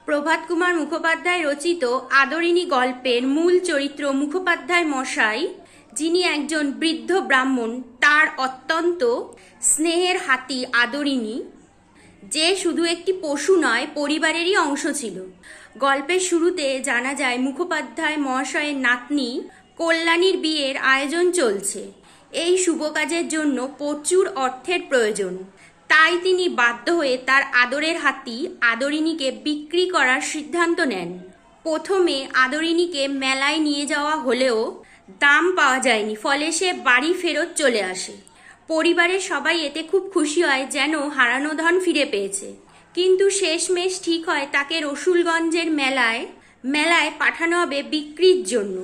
প্রভাত কুমার মুখোপাধ্যায় রচিত আদরিণী গল্পের মূল চরিত্র মুখোপাধ্যায় মশাই, যিনি একজন বৃদ্ধ ব্রাহ্মণ, তার অত্যন্ত স্নেহের হাতি আদরিণী, যে শুধু একটি পশু নয়, পরিবারেরই অংশ ছিল। গল্পের শুরুতে জানা যায় মুখোপাধ্যায় মহাশয়ের নাতনি কল্যাণীর বিয়ের আয়োজন চলছে। এই শুভ কাজের জন্য প্রচুর অর্থের প্রয়োজন, তাই তিনি বাধ্য হয়ে তার আদরের হাতি আদরিণীকে বিক্রি করার সিদ্ধান্ত নেন। প্রথমে আদরিণীকে মেলায় নিয়ে যাওয়া হলেও দাম পাওয়া যায়নি, ফলে সে বাড়ি ফেরত চলে আসে। পরিবারের সবাই এতে খুব খুশি হয়, যেন হারানো ধন ফিরে পেয়েছে। কিন্তু শেষমেশ ঠিক হয় তাকে রসুলগঞ্জের মেলায় পাঠানো হবে বিক্রির জন্য।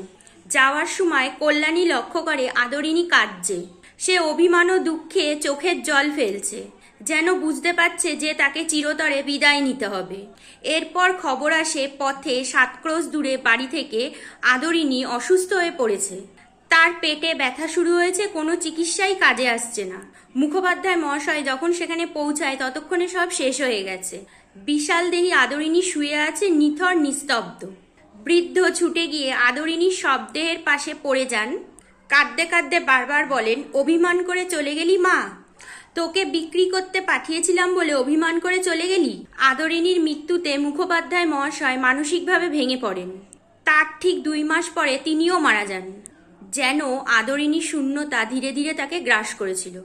যাওয়ার সময় কল্যাণী লক্ষ্য করে আদরিণী কাঁদছে। সে অভিমান ও দুঃখে চোখের জল ফেলছে, যেন বুঝতে পারছে যে তাকে চিরতরে বিদায় নিতে হবে। এরপর খবর আসে পথে 7 ক্রোশ দূরে বাড়ি থেকে আদরিণী অসুস্থ হয়ে পড়েছে। তার পেটে ব্যথা শুরু হয়েছে, কোনো চিকিৎসাই কাজে আসছে না। মুখোপাধ্যায় মহাশয় যখন সেখানে পৌঁছায় ততক্ষণে সব শেষ হয়ে গেছে। বিশাল দেহী আদরিণী শুয়ে আছে নিথর নিস্তব্ধ। বৃদ্ধ ছুটে গিয়ে আদরিণীর শবদেহের পাশে পড়ে যান। কাঁদতে কাঁদতে বারবার বলেন, অভিমান করে চলে গেলি মা, তোকে বিক্রি করতে পাঠিয়েছিলাম বলে অভিমান করে চলে গেলি। আদরিণীর মৃত্যুতে মুখোপাধ্যায় মহাশয় মানসিকভাবে ভেঙে পড়েন। তার ঠিক 2 মাস পরে তিনিও মারা যান। যেন আদরিণীর শূন্যতা ধীরে ধীরে তাকে গ্রাস করেছিল।